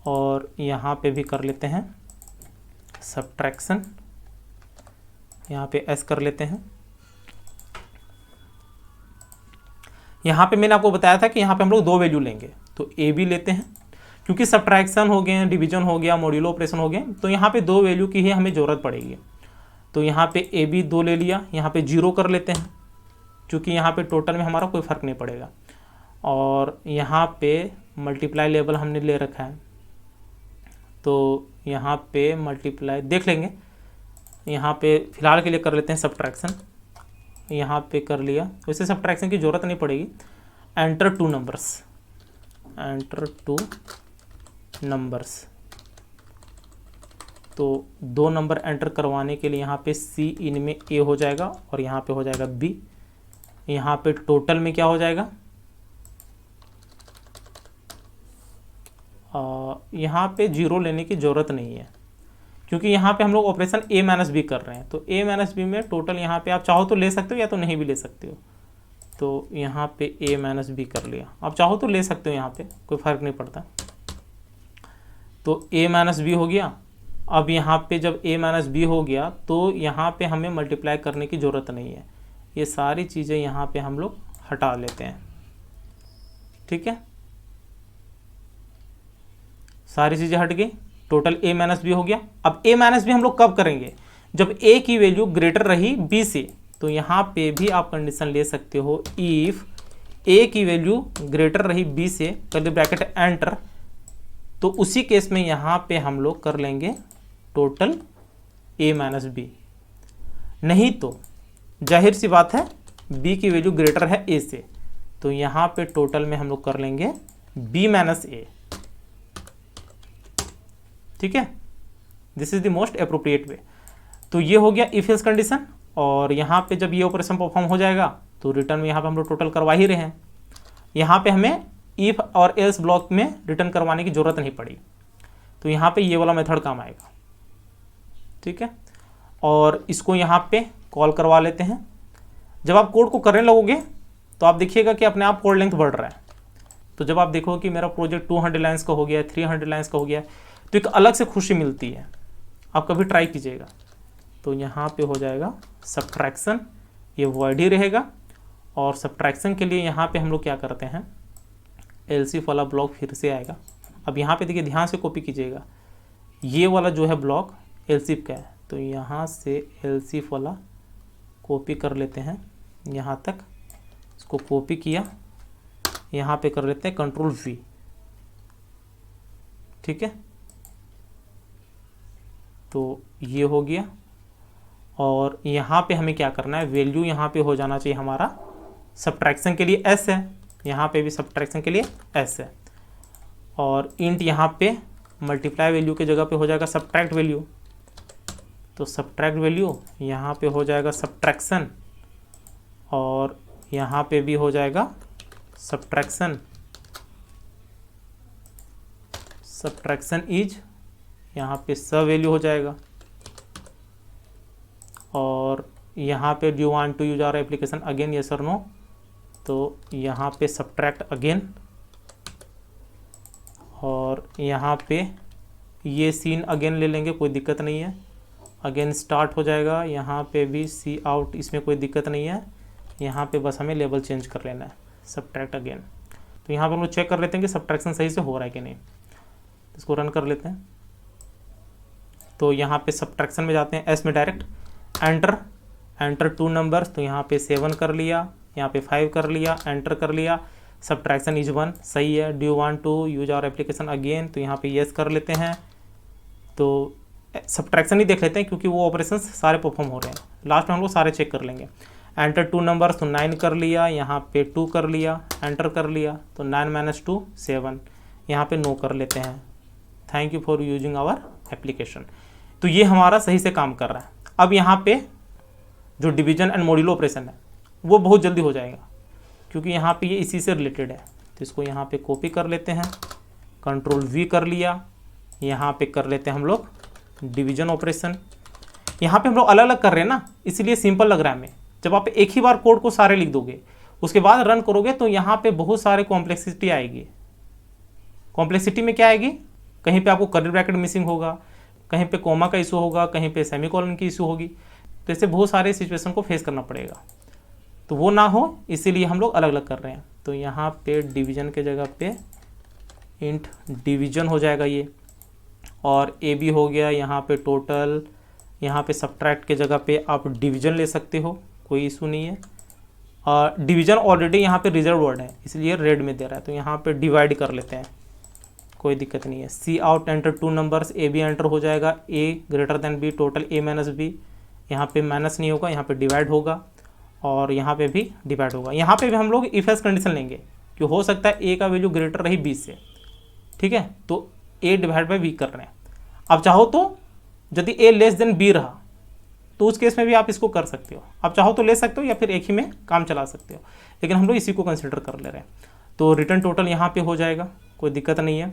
और यहाँ पे भी कर लेते हैं सब्ट्रैक्शन, यहाँ पे एस कर लेते हैं। यहाँ पे मैंने आपको बताया था कि यहाँ पे हम लोग 2 वैल्यू लेंगे, तो ए भी लेते हैं, क्योंकि सब्ट्रैक्शन हो गए, डिवीजन हो गया, मॉड्यूलो ऑपरेशन हो गए, तो यहाँ पे 2 वैल्यू की ही हमें ज़रूरत पड़ेगी। तो यहाँ पे ए भी 2 ले लिया, यहाँ पे 0 कर लेते हैं, क्योंकि यहाँ पे टोटल में हमारा कोई फ़र्क नहीं पड़ेगा। और यहाँ पे मल्टीप्लाई लेवल हमने ले रखा है, तो यहाँ पे मल्टीप्लाई देख लेंगे। यहाँ पे फ़िलहाल के लिए कर लेते हैं सब्ट्रैक्शन, यहाँ पे कर लिया। वैसे सब्ट्रैक्शन की ज़रूरत नहीं पड़ेगी। एंटर 2 नंबर्स, एंटर 2 नंबर्स, तो 2 नंबर एंटर करवाने के लिए यहाँ पे सी इनमें ए हो जाएगा, और यहाँ पे हो जाएगा बी। यहाँ पे टोटल में क्या हो जाएगा, यहाँ पे 0 लेने की ज़रूरत नहीं है, क्योंकि यहाँ पे हम लोग ऑपरेशन a माइनस बी कर रहे हैं। तो a माइनस बी में टोटल यहाँ पे आप चाहो तो ले सकते हो या तो नहीं भी ले सकते हो। तो यहाँ पे a माइनस बी कर लिया, आप चाहो तो ले सकते हो, यहाँ पे कोई फ़र्क नहीं पड़ता। तो a माइनस बी हो गया। अब यहाँ पे जब a माइनस बी हो गया तो यहाँ पे हमें मल्टीप्लाई करने की ज़रूरत नहीं है। ये सारी चीज़ें यहाँ पे हम लोग हटा लेते हैं, ठीक है। सारी चीज़ें हट गई, टोटल a माइनस बी हो गया। अब a माइनस बी हम लोग कब करेंगे, जब a की वैल्यू ग्रेटर रही b से। तो यहाँ पे भी आप कंडीशन ले सकते हो, इफ a की वैल्यू ग्रेटर रही b से, कर दे ब्रैकेट एंटर, तो उसी केस में यहाँ पे हम लोग कर लेंगे टोटल a माइनस बी। नहीं तो जाहिर सी बात है b की वैल्यू ग्रेटर है a से, तो यहाँ पे टोटल में हम लोग कर लेंगे b माइनस a। ठीक है, this is the most appropriate way. तो ये हो गया इफ एल्स कंडीशन, और यहाँ पे जब ये ऑपरेशन परफॉर्म हो जाएगा तो रिटर्न में यहाँ पे हम लोग टोटल करवा ही रहे हैं। यहाँ पे हमें इफ और एल्स ब्लॉक में रिटर्न करवाने की जरूरत नहीं पड़ी, तो यहाँ पे ये वाला मेथड काम आएगा। ठीक है, और इसको यहाँ पे कॉल करवा लेते हैं। जब आप कोड को करने लगोगे तो आप देखिएगा कि अपने आप कोड लेंथ बढ़ रहा है। तो जब आप देखोगे कि मेरा प्रोजेक्ट 200 लाइन्स का हो गया, 300 लाइन्स का हो गया, तो एक अलग से खुशी मिलती है। आप कभी ट्राई कीजिएगा। तो यहाँ पे हो जाएगा सब्ट्रैक्शन, ये वॉइड ही रहेगा, और सब्ट्रैक्शन के लिए यहाँ पे हम लोग क्या करते हैं, एलसीफ वाला ब्लॉक फिर से आएगा। अब यहाँ पे देखिए, ध्यान से कॉपी कीजिएगा, ये वाला जो है ब्लॉक एलसीफ का है, तो यहाँ से एलसीफ वाला कॉपी कर लेते हैं यहाँ तक। इसको कॉपी किया, यहाँ पे कर लेते हैं कंट्रोल V। ठीक है, तो ये हो गया। और यहाँ पे हमें क्या करना है, वैल्यू यहाँ पे हो जाना चाहिए हमारा सब्ट्रैक्शन के लिए S है, यहाँ पे भी सब्ट्रैक्शन के लिए S है, और इंट यहाँ पे मल्टीप्लाई वैल्यू की जगह पे हो जाएगा सब्ट्रैक्ट वैल्यू। तो सब्ट्रैक्ट वैल्यू यहाँ पे हो जाएगा सब्ट्रैक्शन, और यहाँ पे भी हो जाएगा सब्ट्रैक्शन। सब्ट्रैक्शन इज यहाँ पे सब वैल्यू हो जाएगा, और यहाँ पे do you want to use our application again, yes और नो, तो यहाँ पे सब्ट्रैक्ट अगेन, और यहाँ पे ये सीन अगेन ले लेंगे, कोई दिक्कत नहीं है, अगेन स्टार्ट हो जाएगा। यहाँ पे भी सी आउट, इसमें कोई दिक्कत नहीं है, यहाँ पे बस हमें लेबल चेंज कर लेना है, सब्ट्रैक्ट अगेन। तो यहाँ पे हम लोग चेक कर लेते हैं कि सब्ट्रैक्शन सही से हो रहा है कि नहीं। इसको रन कर लेते हैं। तो यहाँ पे सब्ट्रैक्शन में जाते हैं, एस में डायरेक्ट एंटर 2 नंबर्स, तो यहाँ पे 7 कर लिया, यहाँ पे 5 कर लिया, एंटर कर लिया, सब्ट्रैक्शन इज 1, सही है। Do you want to use our application again, तो यहाँ पे येस कर लेते हैं। तो सब्ट्रैक्शन ही देख लेते हैं क्योंकि वो ऑपरेशंस सारे परफॉर्म हो रहे हैं। लास्ट में हम लोग सारे चेक कर लेंगे। एंटर 2 नंबर्स, तो 9 कर लिया, यहाँ पे 2 कर लिया, एंटर कर लिया, तो 9 - 2 7, यहाँ पे नो कर लेते हैं। Thank you for using our application. तो ये हमारा सही से काम कर रहा है। अब यहाँ पे जो डिवीजन एंड मॉड्यूलो ऑपरेशन है वो बहुत जल्दी हो जाएगा, क्योंकि यहाँ पे ये इसी से रिलेटेड है। तो इसको यहाँ पे कॉपी कर लेते हैं, कंट्रोल V कर लिया, यहाँ पे कर लेते हैं हम लोग डिवीजन ऑपरेशन। यहाँ पे हम लोग अलग अलग कर रहे हैं ना, इसलिए सिंपल लग रहा है हमें। जब आप एक ही बार कोड को सारे लिख दोगे, उसके बाद रन करोगे, तो यहाँ पे बहुत सारे कॉम्प्लेक्सिटी आएगी। कॉम्प्लेक्सिटी में क्या आएगी, कहीं पे आपको कर्ली ब्रैकेट मिसिंग होगा, कहीं पे कोमा का इशू होगा, कहीं पे सेमीकोलन की इशू होगी। तो ऐसे बहुत सारे सिचुएशन को फेस करना पड़ेगा, तो वो ना हो इसीलिए हम लोग अलग अलग कर रहे हैं। तो यहाँ पे डिवीजन के जगह पे इंट डिवीजन हो जाएगा ये, और ए बी हो गया। यहाँ पे टोटल, यहाँ पे सब्ट्रैक्ट के जगह पे आप डिवीजन ले सकते हो, कोई इशू नहीं है। और डिवीजन ऑलरेडी यहाँ पे रिजर्व वर्ड है, इसलिए रेड में दे रहा है, तो यहाँ पे डिवाइड कर लेते हैं, कोई दिक्कत नहीं है। Cout enter 2 numbers, A B enter हो जाएगा, A greater than B, total A minus B, यहाँ पे माइनस नहीं होगा, यहाँ पे डिवाइड होगा, और यहाँ पे भी डिवाइड होगा। यहाँ पे भी हम लोग इफ एल्स कंडीशन लेंगे कि हो सकता है ए का वैल्यू ग्रेटर रही बी से, ठीक है, तो ए डिवाइड बाई बी कर रहे हैं। अब चाहो तो यदि ए लेस देन बी रहा तो उस केस में भी आप इसको कर सकते हो, आप चाहो तो ले सकते हो या फिर एक ही में काम चला सकते हो, लेकिन हम लोग इसी को कंसिडर कर ले रहे हैं। तो रिटर्न टोटल यहाँ पे हो जाएगा, कोई दिक्कत नहीं है।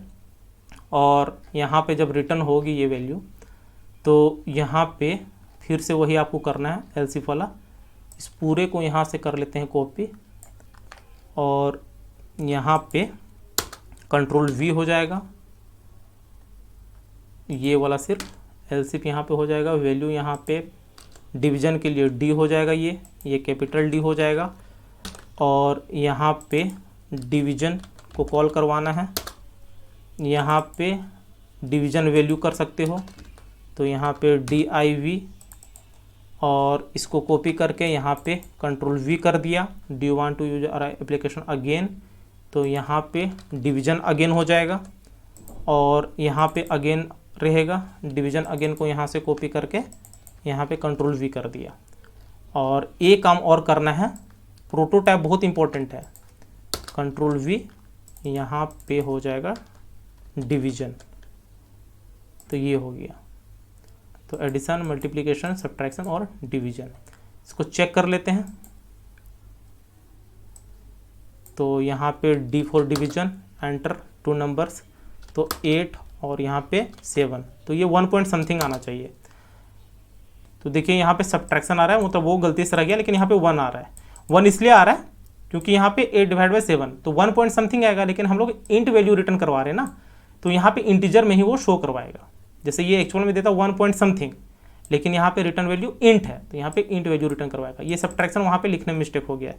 और यहाँ पे जब रिटर्न होगी ये वैल्यू, तो यहाँ पे फिर से वही आपको करना है एलसीफ वाला। इस पूरे को यहाँ से कर लेते हैं कॉपी, और यहाँ पे कंट्रोल V हो जाएगा, ये वाला सिर्फ एलसीफ यहाँ पे हो जाएगा। वैल्यू यहाँ पे डिवीजन के लिए D हो जाएगा, ये कैपिटल D हो जाएगा, और यहाँ पे डिवीजन को कॉल करवाना है। यहाँ पे डिवीजन वैल्यू कर सकते हो, तो यहाँ पे div, और इसको कॉपी करके यहाँ पे कंट्रोल V कर दिया। Do you want to use our application again, तो यहाँ पे डिवीजन अगेन हो जाएगा, और यहाँ पे अगेन रहेगा। डिवीजन अगेन को यहाँ से कॉपी करके यहाँ पे कंट्रोल V कर दिया। और एक काम और करना है, प्रोटोटाइप बहुत इंपॉर्टेंट है। कंट्रोल V, यहाँ पे हो जाएगा डिवीजन, तो ये हो गया। तो एडिशन, मल्टीप्लिकेशन, सब्ट्रैक्शन और डिवीजन, इसको चेक कर लेते हैं। तो यहाँ पे D for division, enter 2 numbers, तो 8 और यहाँ पे 7, तो ये 1 पॉइंट समथिंग आना चाहिए। तो देखिए यहाँ पे सब्ट्रैक्शन आ रहा है, मतलब वो गलती से रह गया, लेकिन यहाँ पे 1 आ रहा है। 1 इसलिए आ रहा है क्योंकि यहाँ पे 8 डिवाइड बाई 7, तो 1 पॉइंट समथिंग आएगा, लेकिन हम लोग इंट वैल्यू रिटर्न करवा रहे हैं ना, तो यहाँ पे इंटीजर में ही वो शो करवाएगा। जैसे ये एक्चुअल में देता 1 पॉइंट समथिंग, लेकिन यहाँ पे रिटर्न वैल्यू इंट है, तो यहाँ पे इंट वैल्यू रिटर्न करवाएगा। ये सब्ट्रैक्शन वहाँ पे लिखने में मिस्टेक हो गया है,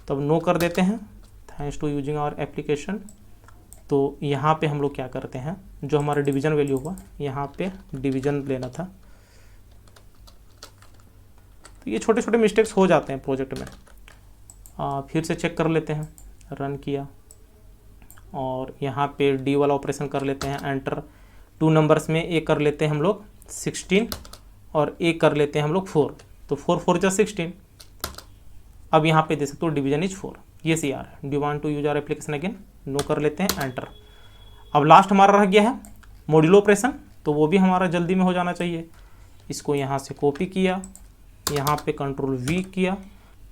तो अब नो कर देते हैं। Thanks to using our application. तो यहाँ पे हम लोग क्या करते हैं, जो हमारा डिवीजन वैल्यू हुआ, यहाँ पे डिवीजन लेना था। तो ये छोटे छोटे मिस्टेक्स हो जाते हैं प्रोजेक्ट में। फिर से चेक कर लेते हैं, रन किया और यहाँ पे डी वाला ऑपरेशन कर लेते हैं, एंटर। 2 नंबर्स में एक कर लेते हैं हम लोग 16 और एक कर लेते हैं हम लोग 4, तो 4 4 जा 16। अब यहाँ पे दे सकते हो डिवीजन इज 4, ये सी आर है। Do want to use our application again, no कर लेते हैं, एंटर। अब लास्ट हमारा रह गया है मॉड्यूलो ऑपरेशन, तो वो भी हमारा जल्दी में हो जाना चाहिए। इसको यहाँ से कॉपी किया, यहाँ पे कंट्रोल V किया।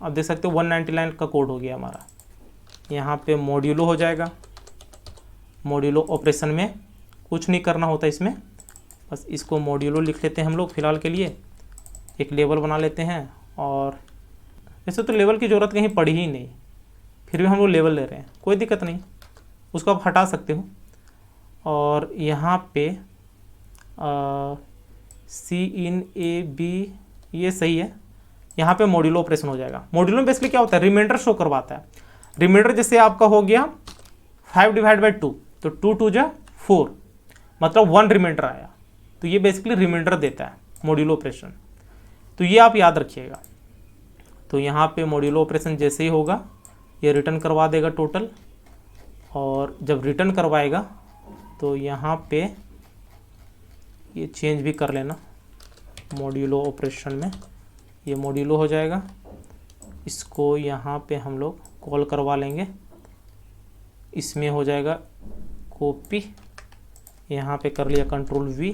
अब देख सकते हो 199 का कोड हो गया हमारा। यहाँ पे मॉड्यूलो हो जाएगा। मॉड्यूलो ऑपरेशन में कुछ नहीं करना होता इसमें, बस इसको मॉड्यूलो लिख लेते हैं हम लोग फिलहाल के लिए। एक लेवल बना लेते हैं, और वैसे तो लेवल की ज़रूरत कहीं पड़ी ही नहीं, फिर भी हम लोग लेवल ले रहे हैं, कोई दिक्कत नहीं, उसको आप हटा सकते हो। और यहाँ पे CIN-A-B ये सही है। यहाँ पे मॉड्यूलो ऑपरेशन हो जाएगा। मॉड्यूलो में बेसिकली क्या होता है, रिमाइंडर शो करवाता है। रिमाइंडर जैसे आपका हो गया 5 डिवाइड बाई 2, तो 2 2 जा 4, मतलब 1 रिमाइंडर आया, तो ये बेसिकली रिमाइंडर देता है मॉड्यूलो ऑपरेशन। तो ये आप याद रखिएगा। तो यहाँ पे मॉड्यूलो ऑपरेशन जैसे ही होगा ये रिटर्न करवा देगा टोटल, और जब रिटर्न करवाएगा तो यहाँ पे ये चेंज भी कर लेना मॉड्यूलो ऑपरेशन में, ये मॉड्यूलो हो जाएगा। इसको यहाँ पे हम लोग कॉल करवा लेंगे, इसमें हो जाएगा कॉपी, यहाँ पे कर लिया कंट्रोल V,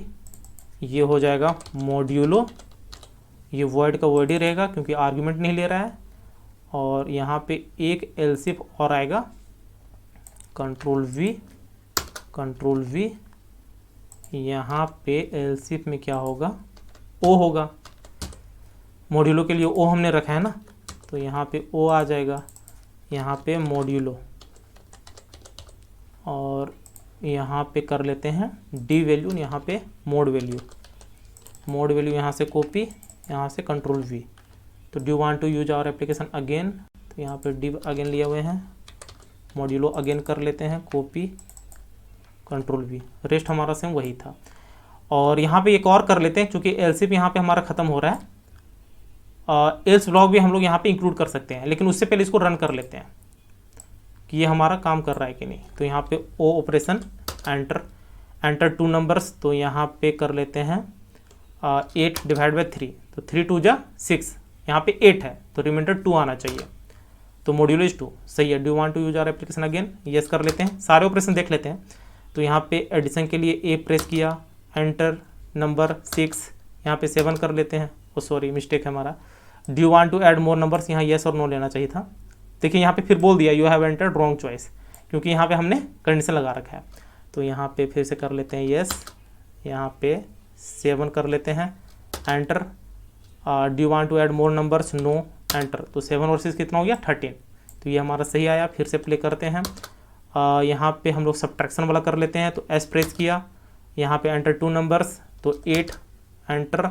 ये हो जाएगा मॉड्यूलो। ये वर्ड का वर्ड ही रहेगा क्योंकि आर्गुमेंट नहीं ले रहा है। और यहाँ पे एक एलसिफ और आएगा, कंट्रोल V, यहाँ पे एलसिफ में क्या होगा, ओ होगा। मॉड्यूलो के लिए ओ हमने रखा है ना, तो यहाँ पे ओ आ जाएगा, यहाँ पे मॉड्यूलो। और यहाँ पे कर लेते हैं डी वैल्यू, यहाँ पे मोड वैल्यू यहाँ से कॉपी, यहाँ से कंट्रोल V। तो do want to use our application again, तो यहाँ पे डी अगेन लिए हुए हैं, मॉड्यूलो अगेन कर लेते हैं, कॉपी कंट्रोल V। रेस्ट हमारा सेम वही था। और यहाँ पे एक और कर लेते हैं, क्योंकि एलसिफ यहाँ पे हमारा ख़त्म हो रहा है। एल्स ब्लॉक भी हम लोग यहाँ पे इंक्लूड कर सकते हैं, लेकिन उससे पहले इसको रन कर लेते हैं कि ये हमारा काम कर रहा है कि नहीं। तो यहाँ पे ओ ऑपरेशन, एंटर 2 नंबर्स, तो यहाँ पे कर लेते हैं 8 डिवाइड बाई 3, तो 3 2 जा 6, यहाँ पे 8 है तो रिमाइंडर 2 आना चाहिए, तो मॉड्यूलो इज 2 सही है। Do want to use our application again, yes कर लेते हैं। सारे ऑपरेशन देख लेते हैं। तो यहाँ पे एडिशन के लिए ए प्रेस किया, एंटर नंबर 6, यहाँ पे 7 कर लेते हैं। ओ सॉरी मिस्टेक है हमारा। Do want to add more numbers, यहाँ यस और नो लेना चाहिए था। देखिए यहाँ पे फिर बोल दिया you have entered wrong choice, क्योंकि यहाँ पे हमने कंडीशन लगा रखा है। तो यहाँ पे फिर से कर लेते हैं यस, यहाँ पे 7 कर लेते हैं, enter. Do want to add more numbers, no, enter. तो 7 और 6 कितना हो गया 13, तो ये हमारा सही आया। फिर से प्ले करते हैं। यहाँ पे हम लोग सब्ट्रैक्शन वाला कर लेते हैं, तो एस प्रेस किया, यहाँ पे एंटर 2 नंबर्स, तो 8 एंटर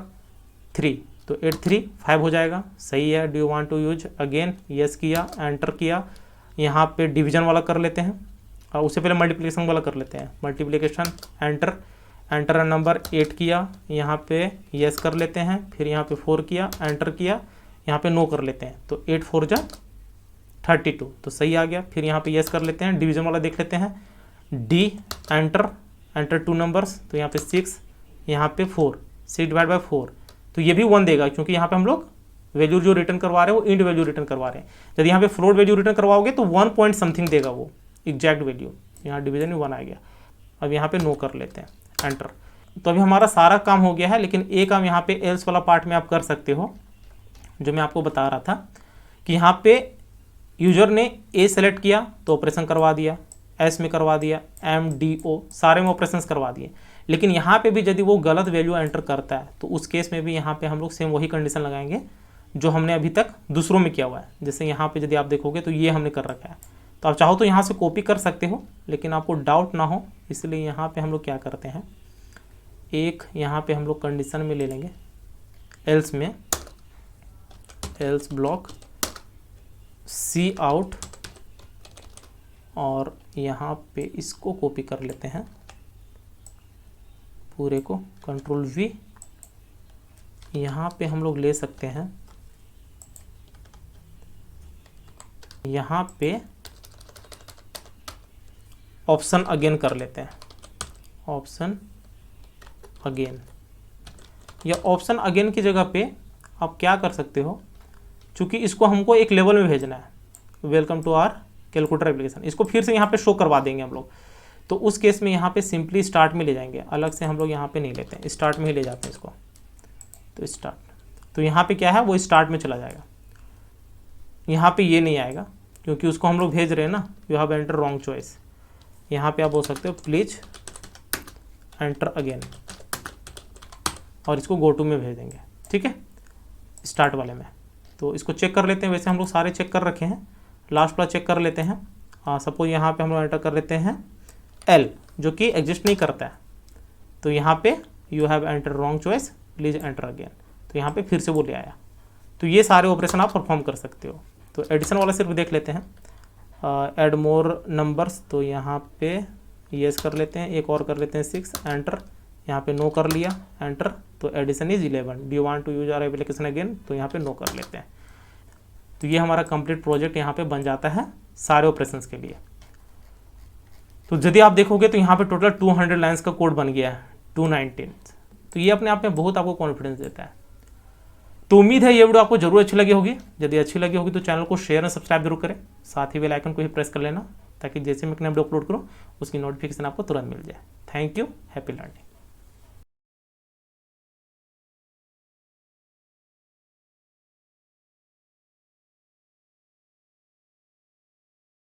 3, तो 8 3 5 हो जाएगा, सही है। Do want to use again, yes किया, एंटर किया। यहाँ पे डिवीजन वाला कर लेते हैं, और उससे पहले मल्टीप्लिकेशन वाला कर लेते हैं। मल्टीप्लिकेशन, एंटर नंबर 8 किया, यहाँ पे यस कर लेते हैं। फिर यहाँ पे 4 किया, एंटर किया, यहाँ पे नो कर लेते हैं, तो 8 4 जा 32, तो सही आ गया। फिर यहाँ पे यस कर लेते हैं। डिवीजन वाला देख लेते हैं, डी, एंटर 2 नंबर्स, तो यहाँ पे 6, यहाँ पे 4, 6 डिवाइड बाई 4, तो ये भी 1 देगा, क्योंकि यहाँ पे हम लोग वैल्यू जो रिटर्न करवा रहे हैं वो इंट वैल्यू रिटर्न करवा रहे हैं। यदि यहाँ पे फ्लोट वैल्यू रिटर्न करवाओगे तो 1 पॉइंट समथिंग देगा वो एग्जैक्ट वैल्यू। यहाँ डिवीजन में 1 आ गया। अब यहाँ पे नो कर लेते हैं, एंटर। तो अभी हमारा सारा काम हो गया है, लेकिन एक काम यहाँ पे एल्स वाला पार्ट में आप कर सकते हो, जो मैं आपको बता रहा था कि यहाँ पे यूजर ने ए सेलेक्ट किया तो ऑपरेशन करवा दिया, एस में करवा दिया, एम डी ओ सारे में ऑपरेशंस करवा दिए। लेकिन यहाँ पे भी यदि वो गलत वैल्यू एंटर करता है तो उस केस में भी यहाँ पे हम लोग सेम वही कंडीशन लगाएंगे जो हमने अभी तक दूसरों में किया हुआ है। जैसे यहाँ पे यदि आप देखोगे तो ये हमने कर रखा है, तो आप चाहो तो यहाँ से कॉपी कर सकते हो, लेकिन आपको डाउट ना हो इसलिए यहाँ पे हम लोग क्या करते हैं, एक यहाँ पे हम लोग कंडीशन में ले लेंगे एल्स में, एल्स ब्लॉक सी आउट, और यहाँ पे इसको कॉपी कर लेते हैं पूरे को, कंट्रोल वी। यहाँ पे हम लोग ले सकते हैं, यहाँ पे ऑप्शन अगेन कर लेते हैं, ऑप्शन अगेन। या ऑप्शन अगेन की जगह पे आप क्या कर सकते हो, चूंकि इसको हमको एक लेवल में भेजना है, welcome to our calculator application, इसको फिर से यहाँ पे शो करवा देंगे हम लोग। तो उस केस में यहाँ पे सिंपली स्टार्ट में ले जाएंगे, अलग से हम लोग यहाँ पे नहीं लेते हैं, स्टार्ट में ही ले जाते हैं इसको। तो स्टार्ट, तो यहाँ पे क्या है वो स्टार्ट में चला जाएगा, यहाँ पे ये नहीं आएगा क्योंकि उसको हम लोग भेज रहे हैं ना, you have enter wrong choice. यहाँ पे आप बोल सकते हो प्लीज एंटर अगेन, और इसको गो टू में भेज देंगे, ठीक है, स्टार्ट वाले में। तो इसको चेक कर लेते हैं, वैसे हम लोग सारे चेक कर रखे हैं, लास्ट वाला चेक कर लेते हैं। सपोज यहाँ पे हम लोग एंटर कर लेते हैं एल, जो कि एग्जिस्ट नहीं करता है, तो यहाँ पे you have enter wrong choice, please enter again, तो यहाँ पे फिर से वो ले आया। तो ये सारे ऑपरेशन आप परफॉर्म कर सकते हो। तो एडिशन वाला सिर्फ देख लेते हैं, ऐड मोर नंबर्स, तो यहाँ पे येस कर लेते हैं, एक और कर लेते हैं 6, एंटर। यहाँ पे नो कर लिया, एंटर। तो addition is 11, do you want to use our application again, तो यहाँ पे नो कर लेते हैं। तो ये हमारा कंप्लीट प्रोजेक्ट यहाँ पे बन जाता है सारे ऑपरेशंस के लिए। तो यदि आप देखोगे तो यहाँ पे टोटल 200 लाइन्स का कोड बन गया है, 219। तो ये अपने आप में बहुत आपको कॉन्फिडेंस देता है। तो उम्मीद है ये वीडियो आपको जरूर अच्छी लगी होगी। यदि अच्छी लगी होगी तो चैनल को शेयर और सब्सक्राइब जरूर करें, साथ ही बेल आइकन को भी प्रेस कर लेना, ताकि जैसे मैं वीडियो अपलोड करूँ उसकी नोटिफिकेशन आपको तुरंत मिल जाए। Thank you, happy learning.